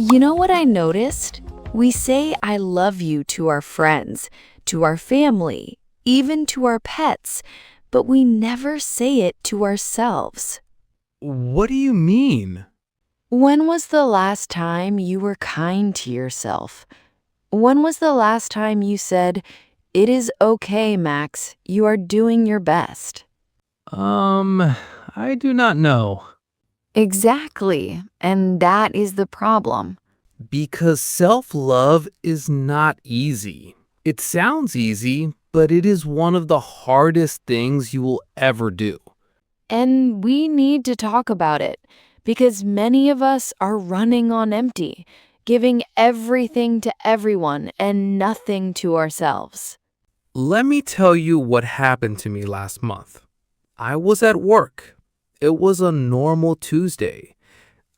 You know what I noticed? We say I love you to our friends, to our family, even to our pets, but we never say it to ourselves. What do you mean? When was the last time you were kind to yourself? When was the last time you said, "It is okay, Max, you are doing your best"? I do not know. Exactly, and that is the problem. Because self-love is not easy. It sounds easy, but it is one of the hardest things you will ever do. And we need to talk about it because many of us are running on empty, giving everything to everyone and nothing to ourselves. Let me tell you what happened to me last month. I was at work. It was a normal Tuesday.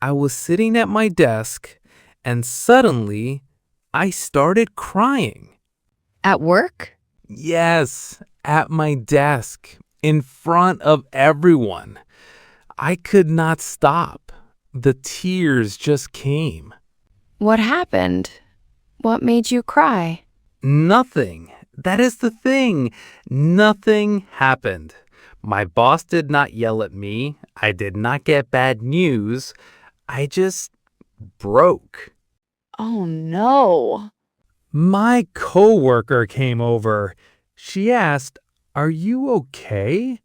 I was sitting at my desk, and suddenly, I started crying. At work? Yes, at my desk, in front of everyone. I could not stop. The tears just came. What happened? What made you cry? Nothing. That is the thing. Nothing happened. My boss did not yell at me. I did not get bad news. I just broke. Oh no. My coworker came over. She asked, "Are you okay?"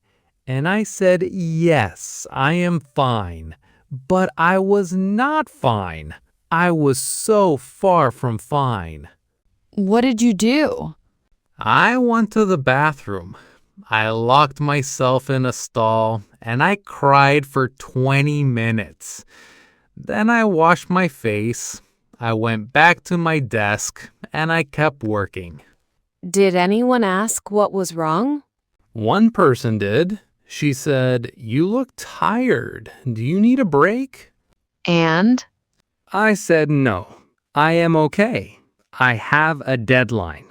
And I said, "Yes, I am fine." But I was not fine. I was so far from fine. What did you do? I went to the bathroom. I locked myself in a stall and I cried for 20 minutes. Then I washed my face. I went back to my desk and I kept working. Did anyone ask what was wrong? One person did. She said, "You look tired. Do you need a break?" And? I said, "No, I am okay. I have a deadline."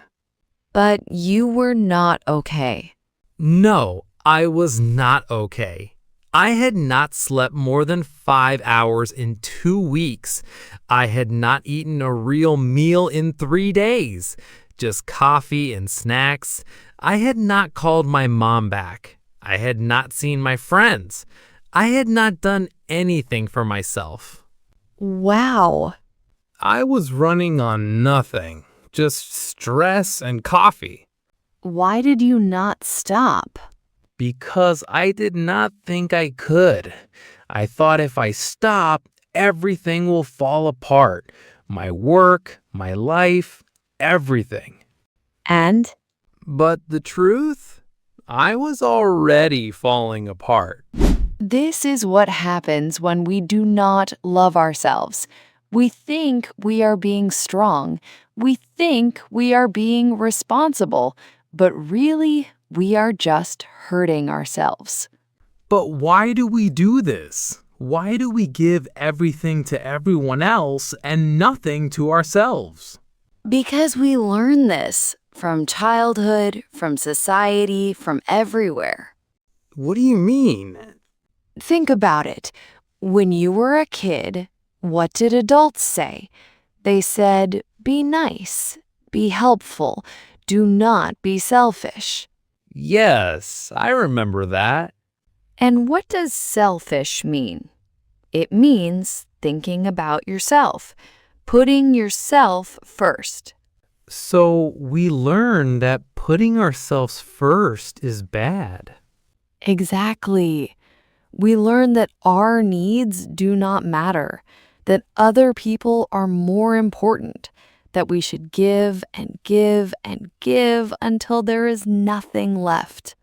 But you were not okay. No, I was not okay. I had not slept more than 5 hours in 2 weeks. I had not eaten a real meal in 3 days. Just coffee and snacks. I had not called my mom back. I had not seen my friends. I had not done anything for myself. Wow. I was running on nothing, just stress and coffee. Why did you not stop? Because I did not think I could. I thought if I stop, everything will fall apart. My work, my life, everything. And? But the truth? I was already falling apart. This is what happens when we do not love ourselves. We think we are being strong. We think we are being responsible. But really, we are just hurting ourselves. But why do we do this? Why do we give everything to everyone else and nothing to ourselves? Because we learn this from childhood, from society, from everywhere. What do you mean? Think about it. When you were a kid, what did adults say? They said, be nice, be helpful, do not be selfish. Yes, I remember that. And what does selfish mean? It means thinking about yourself, putting yourself first. So we learn that putting ourselves first is bad. Exactly. We learn that our needs do not matter, that other people are more important, that we should give and give and give until there is nothing left.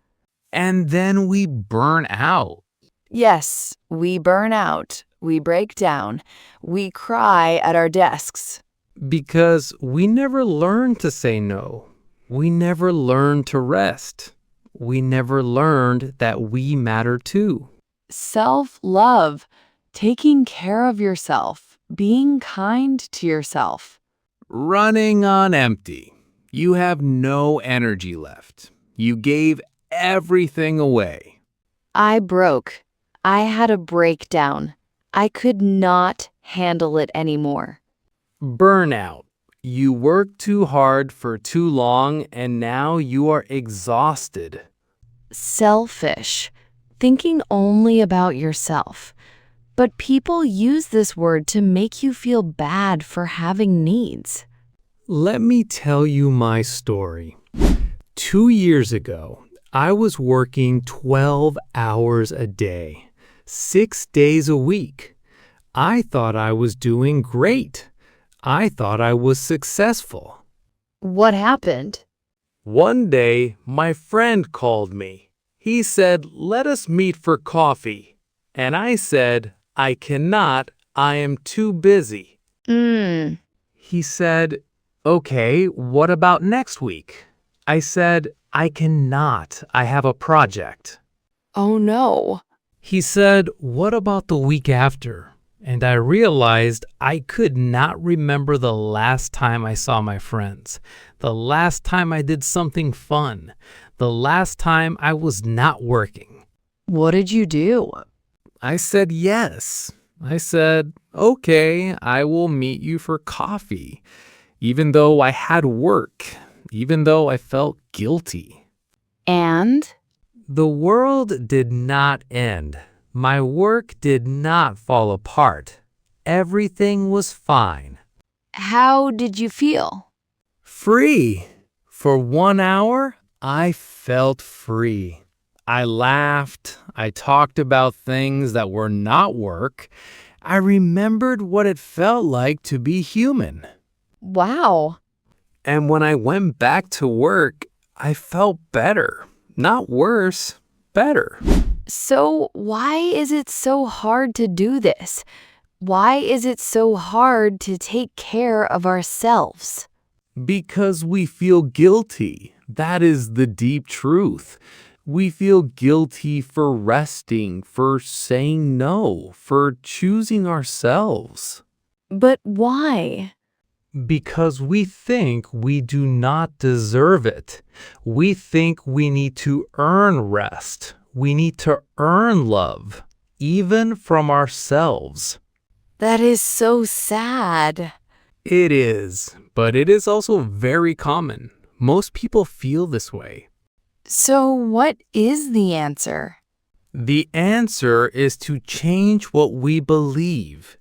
And then we burn out. Yes, we burn out, we break down, we cry at our desks. Because we never learned to say no. We never learned to rest. We never learned that we matter too. Self-love, taking care of yourself, being kind to yourself. Running on empty. You have no energy left. You gave everything away. I broke. I had a breakdown. I could not handle it anymore. Burnout. You work too hard for too long and now you are exhausted. Selfish. Thinking only about yourself. But people use this word to make you feel bad for having needs. Let me tell you my story. 2 years ago, I was working 12 hours a day, 6 days a week. I thought I was doing great. I thought I was successful. What happened? One day, my friend called me. He said, "Let us meet for coffee." And I said, "I cannot. I am too busy." He said, "Okay, what about next week?" I said, "I cannot. I have a project." Oh no. He said, "What about the week after?" And I realized I could not remember the last time I saw my friends, the last time I did something fun, the last time I was not working. What did you do? I said yes. I said, "Okay, I will meet you for coffee," even though I had work, even though I felt guilty. And? The world did not end. My work did not fall apart. Everything was fine. How did you feel? Free. For 1 hour, I felt free. I laughed. I talked about things that were not work. I remembered what it felt like to be human. Wow. And when I went back to work, I felt better. Not worse, better. So why is it so hard to do this? Why is it so hard to take care of ourselves? Because we feel guilty. That is the deep truth. We feel guilty for resting, for saying no, for choosing ourselves. But why? Because we think we do not deserve it. We think we need to earn rest. We need to earn love, even from ourselves. That is so sad. It is, but it is also very common. Most people feel this way. So what is the answer? The answer is to change what we believe,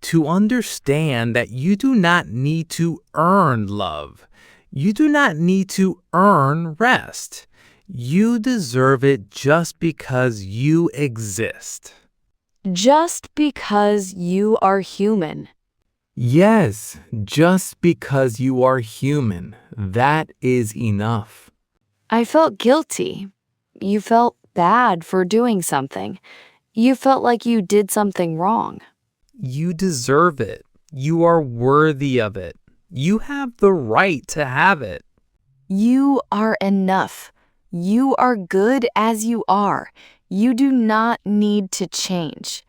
to understand that you do not need to earn love. You do not need to earn rest. You deserve it just because you exist. Just because you are human. Yes, just because you are human. That is enough. I felt guilty. You felt bad for doing something. You felt like you did something wrong. You deserve it. You are worthy of it. You have the right to have it. You are enough. You are good as you are. You do not need to change.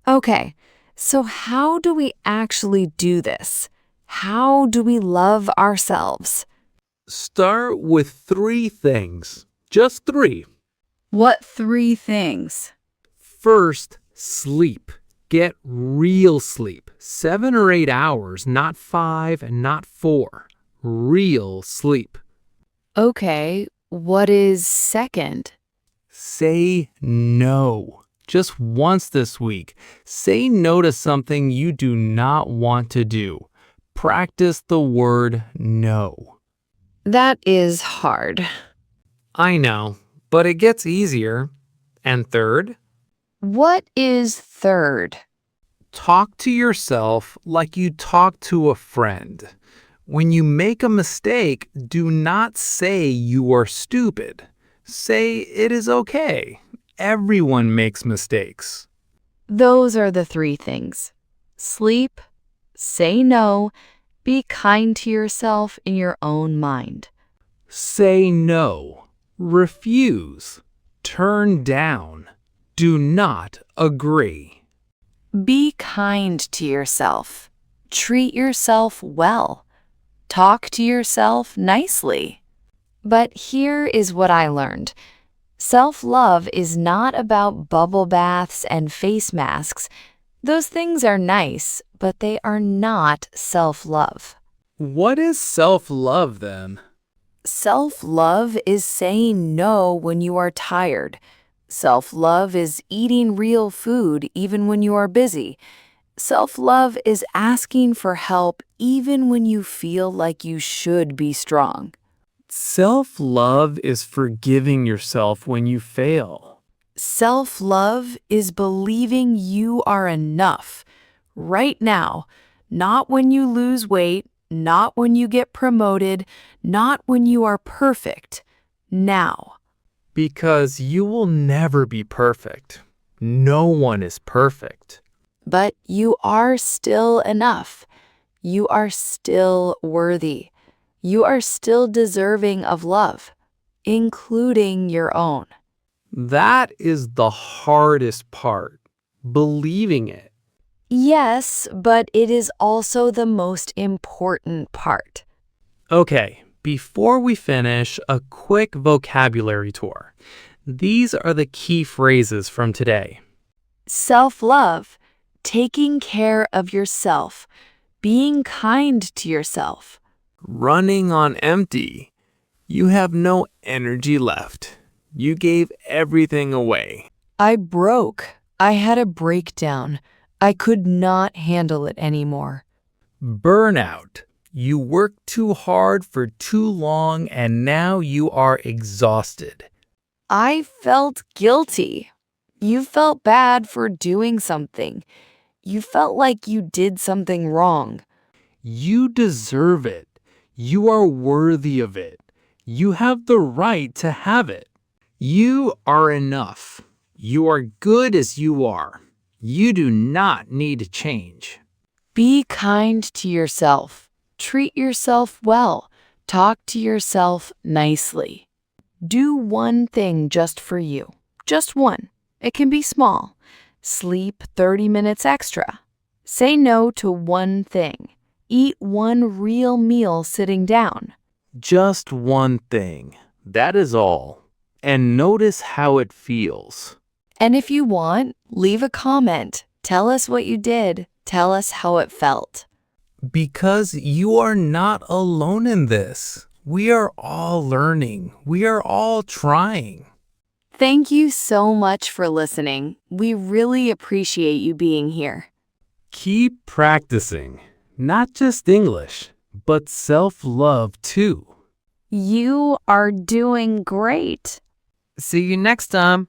Okay, so how do we actually do this? How do we love ourselves? Start with 3 things. Just 3. What 3 things? First, sleep. Get real sleep. 7 or 8 hours, not 5 and not 4. Real sleep. Okay, what is second? Say no. Just once this week. Say no to something you do not want to do. Practice the word no. That is hard. I know, but it gets easier. And third, What is third? talk to yourself like you talk to a friend. When you make a mistake, do not say you are stupid. Say it is okay. Everyone makes mistakes. Those are the 3 things. Sleep, say no, be kind to yourself in your own mind. Say no. Refuse. Turn down. Do not agree. Be kind to yourself. Treat yourself well. Talk to yourself nicely. But here is what I learned. Self-love is not about bubble baths and face masks. Those things are nice, but they are not self-love. What is self-love then? Self-love is saying no when you are tired. Self-love is eating real food even when you are busy. Self-love is asking for help even when you feel like you should be strong. Self-love is forgiving yourself when you fail. Self-love is believing you are enough right now, not when you lose weight, not when you get promoted, not when you are perfect. Now. Because you will never be perfect. No one is perfect. But you are still enough. You are still worthy. You are still deserving of love, including your own. That is the hardest part, believing it. Yes, but it is also the most important part. Okay, before we finish, a quick vocabulary tour. These are the key phrases from today. Self-love, taking care of yourself, being kind to yourself. Running on empty. You have no energy left. You gave everything away. I broke. I had a breakdown. I could not handle it anymore. Burnout. You worked too hard for too long and now you are exhausted. I felt guilty. You felt bad for doing something. You felt like you did something wrong. You deserve it. You are worthy of it. You have the right to have it. You are enough. You are good as you are. You do not need to change. Be kind to yourself. Treat yourself well. Talk to yourself nicely. Do one thing just for you. Just one. It can be small. Sleep 30 minutes extra. Say no to one thing. Eat one real meal sitting down. Just one thing. That is all. And notice how it feels. And if you want, leave a comment. Tell us what you did. Tell us how it felt. Because you are not alone in this. We are all learning. We are all trying. Thank you so much for listening. We really appreciate you being here. Keep practicing. Not just English, but self-love too. You are doing great. See you next time.